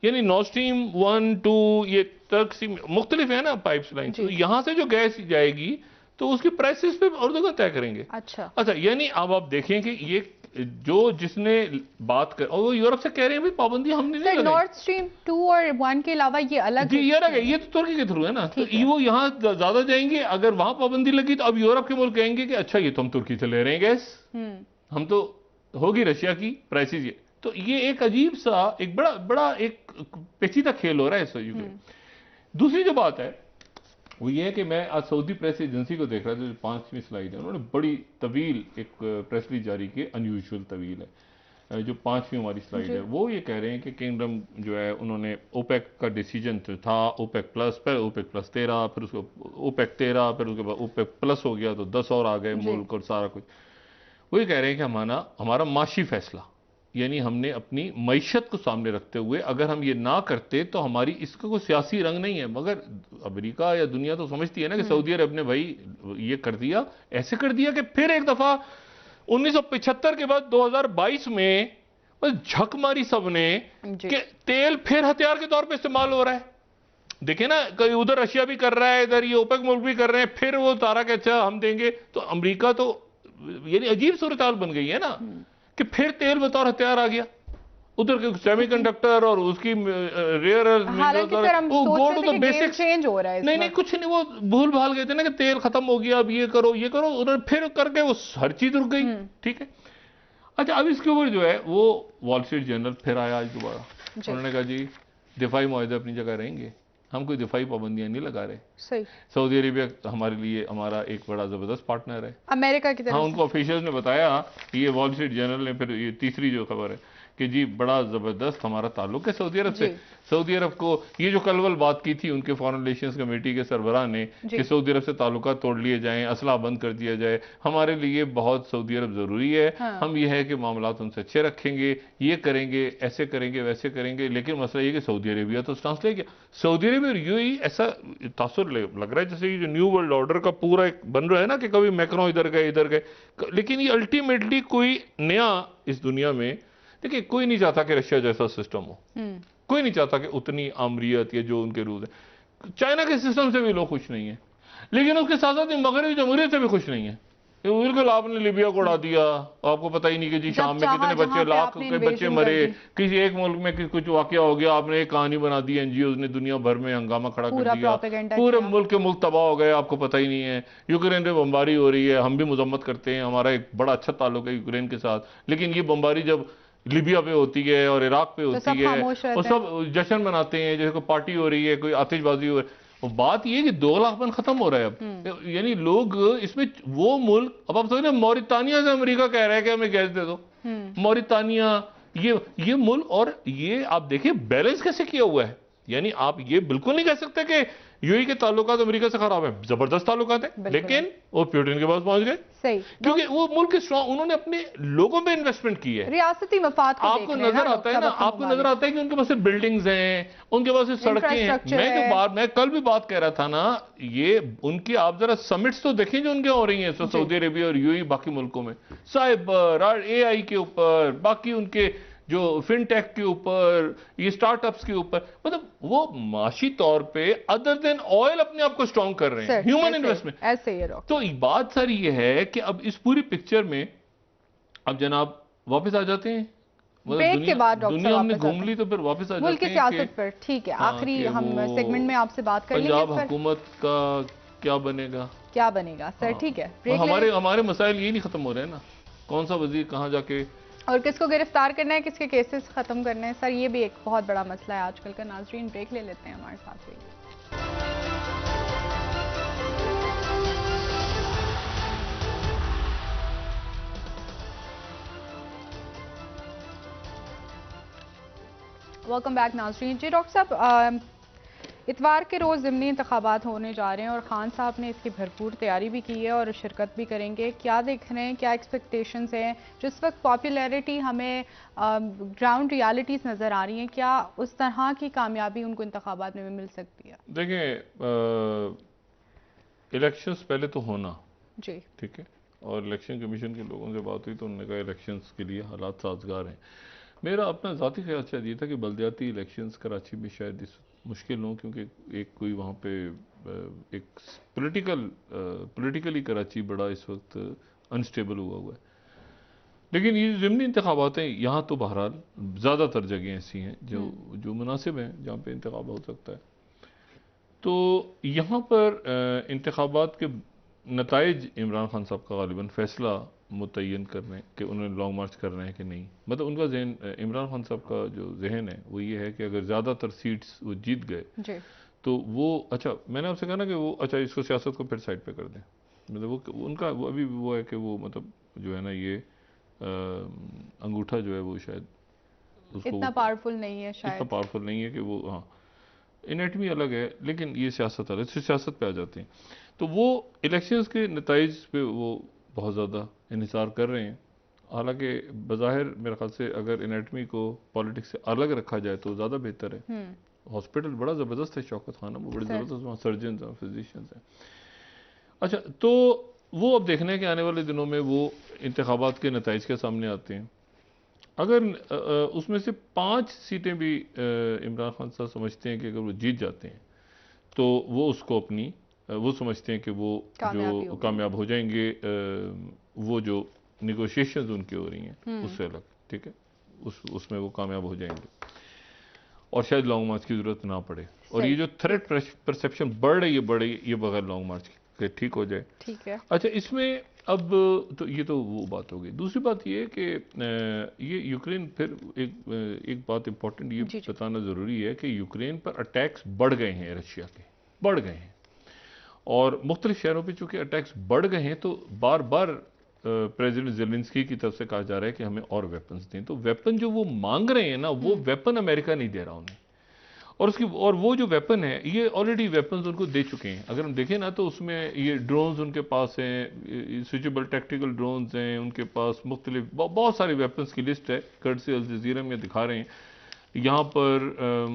यानी नॉर्थ स्ट्रीम 1 2 ये तक सी मुख्तलिफ है ना पाइपलाइन, तो यहां से जो गैस जाएगी तो उसकी प्राइसेस पे और जगह तय करेंगे। अच्छा यानी अब आप देखें कि ये जो जिसने बात कर और वो यूरोप से कह रहे हैं भाई पाबंदी हमने नहीं लगाई। नॉर्थ स्ट्रीम 2 और 1 के अलावा ये अलग जी ये अलग है, ये तो तुर्की के थ्रू है ना, तो वो यहाँ ज्यादा जाएंगे। अगर वहां पाबंदी लगी तो अब यूरोप के मुल्क कहेंगे कि अच्छा ये तो हम तुर्की से ले रहे हैं गैस, हम तो होगी रशिया की प्राइसेस। ये तो ये एक अजीब सा एक बड़ा बड़ा एक पेचीदा खेल हो रहा है इस युग में। दूसरी जो बात है वो ये है कि मैं आज सऊदी प्रेस एजेंसी को देख रहा था, जो 5वीं स्लाइड है, उन्होंने बड़ी तवील एक प्रेस रिलीज जारी की, अनयूजुअल तवील है। जो 5वीं हमारी स्लाइड है वो ये कह रहे हैं कि किंगडम जो है उन्होंने ओपेक का डिसीजन था, ओपेक प्लस पर ओपेक प्लस 13, फिर उसको ओपेक 13, फिर उसके बाद ओपेक प्लस हो गया तो 10 और आ गए मुल्क और सारा कुछ। वो ये कह रहे हैं कि हमारा माशी फैसला, यानी हमने अपनी मईशत को सामने रखते हुए अगर हम ये ना करते तो हमारी इसका कोई सियासी रंग नहीं है, मगर अमेरिका या दुनिया तो समझती है ना कि सऊदी अरब ने भाई ये कर दिया, ऐसे कर दिया कि फिर एक दफा 1975 के बाद 2022 में बस झक मारी सबने कि तेल फिर हथियार के तौर पे इस्तेमाल हो रहा है। देखिए ना, कहीं उधर रशिया भी कर रहा है, इधर ये ओपेक मुल्क भी कर रहे हैं, फिर वो तारा के अच्छा हम देंगे, तो अमेरिका तो यानी अजीब सूरत हाल बन गई है ना कि फिर तेल बतौर हथियार आ गया, उधर के सेमीकंडक्टर और उसकी रेयर गोल्ड तो बेसिक चेंज हो रहा है। नहीं कुछ नहीं, वो भूल भाल गए थे ना कि तेल खत्म हो गया, अब ये करो उन्होंने फिर करके वो हर चीज रुक गई। ठीक है, अच्छा अब इसके ऊपर जो है वो वॉल स्ट्रीट जर्नल फिर आया आज दोबारा, उन्होंने कहा जी दिफाई मुआहदे अपनी जगह रहेंगे, हम कोई दिफाई पाबंदियां नहीं लगा रहे। सही, सऊदी अरेबिया हमारे लिए हमारा एक बड़ा जबरदस्त पार्टनर है अमेरिका की तरफ। हाँ, उनको ऑफिशियल्स ने बताया, ये वॉल स्ट्रीट जर्नल ने, फिर ये तीसरी जो खबर है कि जी बड़ा जबरदस्त हमारा ताल्लुक है सऊदी अरब से। सऊदी अरब को ये जो कल बात की थी उनके फॉरेन रिलेशंस कमेटी के सरबराह ने कि सऊदी अरब से ताल्लुकात तोड़ लिए जाएं, असला बंद कर दिया जाए, हमारे लिए बहुत सऊदी अरब जरूरी है। हम ये है कि मामलात उनसे अच्छे रखेंगे, ये करेंगे, ऐसे करेंगे, वैसे करेंगे, लेकिन मसला ये कि सऊदी अरेबिया तो स्टांस ले गया। सऊदी अरेबिया और यूएई ऐसा तासुर लग रहा है जैसे ये जो न्यू वर्ल्ड ऑर्डर का पूरा एक बन रहा है ना कि कभी मैक्रो इधर गए, लेकिन ये अल्टीमेटली कोई नया इस दुनिया में, देखिए कोई नहीं चाहता कि रशिया जैसा सिस्टम हो, कोई नहीं चाहता कि उतनी आमरीत या जो उनके रूल है। चाइना के सिस्टम से भी लोग खुश नहीं है, लेकिन उसके साथ साथ मगरबी जमहूरियत से भी खुश नहीं है। बिल्कुल आपने लिबिया को उड़ा दिया, आपको पता ही नहीं कि जी शाम में कितने बच्चे, लाख के बच्चे मरे, किसी एक मुल्क में कुछ वाकया हो गया, आपने एक कहानी बना दी, एनजीओ ने दुनिया भर में हंगामा खड़ा कर दिया, पूरे मुल्क के मुल्क तबाह हो गए, आपको पता ही नहीं है। यूक्रेन में बमबारी हो रही है, हम भी मजम्मत करते हैं, हमारा एक बड़ा अच्छा ताल्लुक है यूक्रेन के साथ, लेकिन ये बमबारी जब लीबिया पे होती है और इराक पे होती है और सब जश्न मनाते हैं, जैसे कोई पार्टी हो रही है, कोई आतिशबाजी हो रही है। बात ये कि 2 लाखपन खत्म हो रहा है अब, यानी लोग इसमें वो मुल्क, अब आप सोचिए मौरितानिया से अमेरिका कह रहा है कि हमें गैस दे दो, मौरितानिया ये मुल्क, और ये आप देखिए बैलेंस कैसे किया हुआ है। यानी आप ये बिल्कुल नहीं कह सकते कि यूएई के ताल्लुकात अमेरिका से खराब है, जबरदस्त ताल्लुकात है, लेकिन वो पुतिन के पास पहुंच गए। सही, क्योंकि वो मुल्क स्ट्रॉन्ग, उन्होंने अपने लोगों में इन्वेस्टमेंट की है, रियासती मफाद को आपको नजर आता है ना, आपको नजर आता है कि उनके पास बिल्डिंग्स हैं, उनके पास सड़कें हैं। मैं कल भी बात कह रहा था ना, ये उनकी आप जरा समिट्स तो देखें जो उनके हो रही हैं सऊदी अरेबिया और यूएई, बाकी मुल्कों में साइबर एआई के ऊपर, बाकी उनके जो फिनटेक के ऊपर, ये स्टार्टअप्स के ऊपर, मतलब वो माशी तौर पे अदर देन ऑयल अपने आप को स्ट्रॉन्ग कर रहे हैं, ह्यूमन इन्वेस्टमेंट ऐसे ही। तो बात सारी ये है कि अब इस पूरी पिक्चर में अब जनाब वापस आ जाते हैं, ब्रेक के बाद दुनिया हमने घूम ली तो फिर वापस आ जाते हैं सियासत पर। ठीक है, आखिरी हम सेगमेंट में आपसे बात कर लेंगे पंजाब हुकूमत का क्या बनेगा सर। ठीक है, हमारे मसाइल ये नहीं खत्म हो रहे हैं ना, कौन सा वजीर कहाँ जाके और किसको गिरफ्तार करना है, किसके केसेस खत्म करने हैं, सर ये भी एक बहुत बड़ा मसला है आजकल का। नाजरीन ब्रेक ले लेते हैं, हमारे साथ रहिए। वेलकम बैक नाजरीन। जी डॉक्टर साहब, इतवार के रोज़ ज़िमनी इंतखाबात होने जा रहे हैं और खान साहब ने इसकी भरपूर तैयारी भी की है और शिरकत भी करेंगे। क्या देख रहे हैं, क्या एक्सपेक्टेशंस हैं? जिस वक्त पॉपुलैरिटी हमें ग्राउंड रियलिटीज़ नज़र आ रही हैं, क्या उस तरह की कामयाबी उनको इंतखाबात में मिल सकती है? देखिए, इलेक्शंस पहले तो होना, जी। ठीक है, और इलेक्शन कमीशन के लोगों से बात हुई तो उन्होंने कहा इलेक्शंस के लिए हालात साजगार हैं। मेरा अपना ज़ाती ख्याल शायद ये था कि बलदियाती इलेक्शंस कराची में शायद इस मुश्किल हों, क्योंकि एक कोई वहाँ पे एक पॉलिटिकली कराची बड़ा इस वक्त अनस्टेबल हुआ है। लेकिन ये ज़िमनी इंतखाबात हैं, यहाँ तो बहरहाल ज़्यादातर जगह ऐसी हैं जो मुनासिब हैं जहाँ पे इंतखाब हो सकता है। तो यहाँ पर इंतखाबात के नताइज इमरान खान साहब का गालिबन फैसला मुतय्यन कर रहे हैं कि उन्होंने लॉन्ग मार्च करना है कि नहीं। मतलब उनका जहन, इमरान खान साहब का जो जहन है वो ये है कि अगर ज़्यादातर सीट्स वो जीत गए तो वो, अच्छा मैंने आपसे कहा ना कि वो, अच्छा इसको सियासत को फिर साइड पे कर दें। मतलब वो उनका वो अभी वो है कि वो मतलब जो है ना ये अंगूठा जो है वो शायद उसको इतना पावरफुल नहीं है, शायद इतना पावरफुल नहीं है कि वो, हाँ एनेटमी अलग है लेकिन ये सियासत अलग, सियासत पे आ जाते हैं। तो वो इलेक्शंस के नताइज पे वो बहुत ज़्यादा इंतज़ार कर रहे हैं। हालांकि बज़ाहिर मेरे ख्याल से अगर एनेटमी को पॉलिटिक्स से अलग रखा जाए तो ज़्यादा बेहतर है। हॉस्पिटल बड़ा ज़बरदस्त है शौकत खाना, वो बड़े ज़बरदस्त वहाँ सर्जन हैं, फिजिशियंस हैं। अच्छा, तो वो अब देखने के आने वाले दिनों में वो इंतखाबात के नताइज के सामने आते हैं। अगर उसमें से 5 सीटें भी इमरान खान साहब समझते हैं कि अगर वो जीत जाते हैं तो वो उसको अपनी वो समझते हैं कि वो जो कामयाब हो जाएंगे, वो जो निगोशिएशंस उनकी हो रही हैं उससे अलग, ठीक है, उसमें वो कामयाब हो जाएंगे और शायद लॉन्ग मार्च की ज़रूरत ना पड़े। और ये जो थ्रेट परसेप्शन बढ़ रही है ये बगैर लॉन्ग मार्च के ठीक हो जाए। ठीक है। अच्छा, इसमें अब तो ये तो वो बात हो गई। दूसरी बात ये है कि ये यूक्रेन, फिर एक बात इंपॉर्टेंट ये बताना ज़रूरी है कि यूक्रेन पर अटैक्स बढ़ गए हैं, रशिया के बढ़ गए हैं, और मुख्तलिफ शहरों पे चूँकि अटैक्स बढ़ गए हैं तो बार बार प्रेसिडेंट ज़ेलेंस्की की तरफ से कहा जा रहा है कि हमें और वेपन्स दें। तो वेपन जो वो मांग रहे हैं ना, वो वेपन अमेरिका नहीं दे रहा उन्हें, और वो जो वेपन है ये ऑलरेडी वेपन्स उनको दे चुके हैं। अगर हम देखें ना तो उसमें ये ड्रोन्स उनके पास हैं, स्विचेबल टैक्टिकल ड्रोन्स हैं उनके पास, मुख्तलिफ बहुत सारे वेपन्स की लिस्ट है, कर्टसी अल जज़ीरा में दिखा रहे हैं। यहाँ पर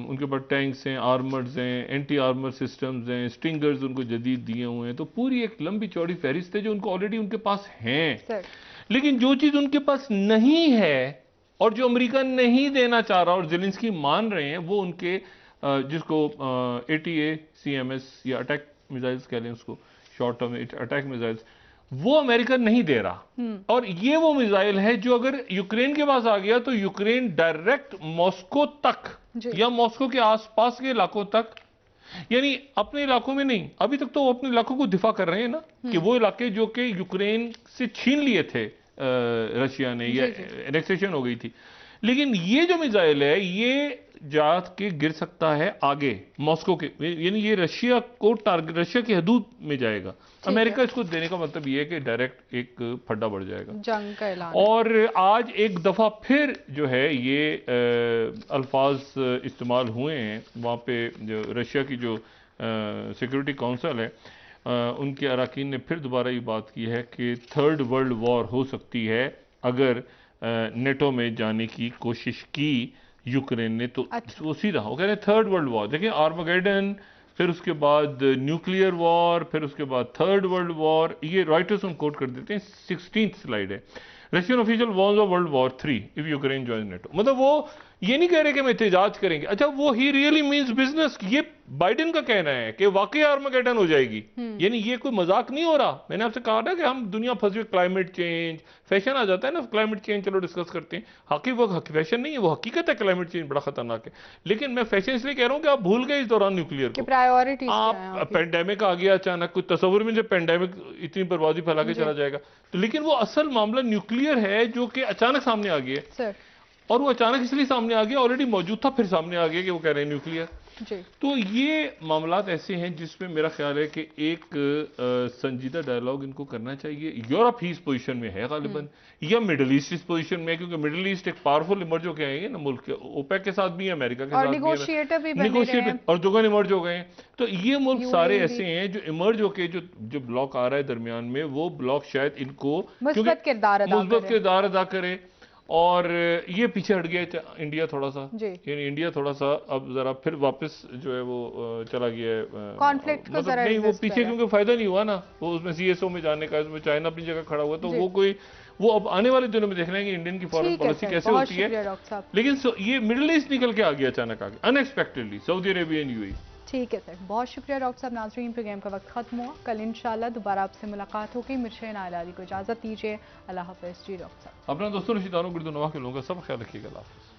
उनके पास टैंक्स हैं, आर्मर्स हैं, एंटी आर्मर सिस्टम्स हैं, स्टिंगर्स उनको जदीद दिए हुए हैं। तो पूरी एक लंबी चौड़ी फहरिस्त है जो उनको ऑलरेडी उनके पास हैं। लेकिन जो चीज़ उनके पास नहीं है और जो अमेरिका नहीं देना चाह रहा और ज़ेलेंस्की मान रहे हैं, वो उनके जिसको ATACMS या अटैक मिसाइल्स कह लें उसको, शॉर्ट टर्म अटैक मिसाइल्स, वो अमेरिका नहीं दे रहा। और ये वो मिसाइल है जो अगर यूक्रेन के पास आ गया तो यूक्रेन डायरेक्ट मॉस्को तक या मॉस्को के आसपास के इलाकों तक, यानी अपने इलाकों में नहीं, अभी तक तो वो अपने इलाकों को दिफा कर रहे हैं ना, कि वो इलाके जो कि यूक्रेन से छीन लिए थे रशिया ने, या एनेक्सेशन हो गई थी। लेकिन ये जो मिसाइल है ये जाके गिर सकता है आगे मॉस्को के, यानी ये रशिया को टारगेट, रशिया की हदूद में जाएगा। अमेरिका इसको देने का मतलब ये है कि डायरेक्ट एक फड्डा बढ़ जाएगा, जंग का ऐलान। और आज एक दफा फिर जो है ये अल्फाज इस्तेमाल हुए हैं वहाँ पे, जो रशिया की जो सिक्योरिटी काउंसिल है उनके अरकान ने फिर दोबारा ये बात की है कि थर्ड वर्ल्ड वॉर हो सकती है अगर नेटो में जाने की कोशिश की यूक्रेन ने तो। अच्छा। वो सीधा हो कह रहे थर्ड वर्ल्ड वॉर। देखिए आर्मागेडन, फिर उसके बाद न्यूक्लियर वॉर, फिर उसके बाद थर्ड वर्ल्ड वॉर, ये रॉयटर्स हम कोट कर देते हैं, 16th स्लाइड है। Russian official warns of world war 3 if Ukraine join NATO. मतलब वो ये नहीं कह रहे कि हम एहतजाज करेंगे। अच्छा, वो ही रियली मीन्स बिजनेस। ये बाइडेन का कहना है कि वाकई आर्मागेडन हो जाएगी, यानी ये कोई मजाक नहीं हो रहा। मैंने आपसे कहा ना कि हम दुनिया फंसी हुई, क्लाइमेट चेंज फैशन आ जाता है ना, क्लाइमेट चेंज चलो डिस्कस करते हैं, वो फैशन नहीं है, वो हकीकत है, क्लाइमेट चेंज बड़ा खतरनाक है। लेकिन मैं फैशन इसलिए कह रहा हूं कि आप भूल गए इस दौरान न्यूक्लियर को, प्रायोरिटी आप पेंडेमिक आ गया अचानक, कोई तस्वीर में से पेंडेमिक इतनी बर्बादी फैला के चला जाएगा। तो लेकिन वो असल मामला न्यूक्लियर है जो कि अचानक सामने आ गया, और वो अचानक इसलिए सामने आ गया, ऑलरेडी मौजूद था फिर सामने आ गया कि वो कह रहे हैं न्यूक्लियर। तो ये मामलात ऐसे हैं जिसमें मेरा ख्याल है कि एक संजीदा डायलॉग इनको करना चाहिए। यूरोप ही इस पोजीशन में है गालिबन, या मिडिल ईस्ट इस पोजीशन में है, क्योंकि मिडिल ईस्ट एक पावरफुल इमर्ज होके आएंगे ना मुल्क, ओपेक के साथ भी है, अमेरिका के साथ भी, निगोशिएटर और दोगन इमर्ज हो गए हैं। तो ये मुल्क सारे ऐसे हैं जो इमर्ज होके जो ब्लॉक आ रहा है दरमियान में, वो ब्लॉक शायद इनको मुस्बत किरदार अदा करे। और ये पीछे हट गया इंडिया थोड़ा सा, जी। यानी इंडिया थोड़ा सा अब जरा फिर वापस जो है वो चला गया है, कॉन्फ्लिक्ट को मतलब जरा नहीं वो resist पीछे कर रहा है। क्योंकि फायदा नहीं हुआ ना, वो उसमें सीएसओ में जाने का, उसमें चाइना अपनी जगह खड़ा हुआ, तो जी। वो कोई वो अब आने वाले दिनों में देख रहे हैं कि इंडियन की फॉरेन ठीक है पॉलिसी सर, कैसे बहुत होती है। शुक्रिया डॉक्टर साहब। लेकिन ये मिडिल ईस्ट निकल के आ गया अचानक, आगे unexpectedly Saudi Arabia and UAE. ठीक है सर, बहुत शुक्रिया डॉक्टर साहब। नाज़रीन, प्रोग्राम का वक्त खत्म हुआ, कल इंशाल्लाह दोबारा आपसे मुलाकात होगी। मिर्शा नायला अली को इजाज़त दीजिए, अल्लाह हाफ़िज़। जी डॉक्टर साहब, अपना दोस्तों रिश्तेदारों गिरदो नवाह के लोगों का सब ख्याल रखिएगा। अल्लाह हाफ़िज़।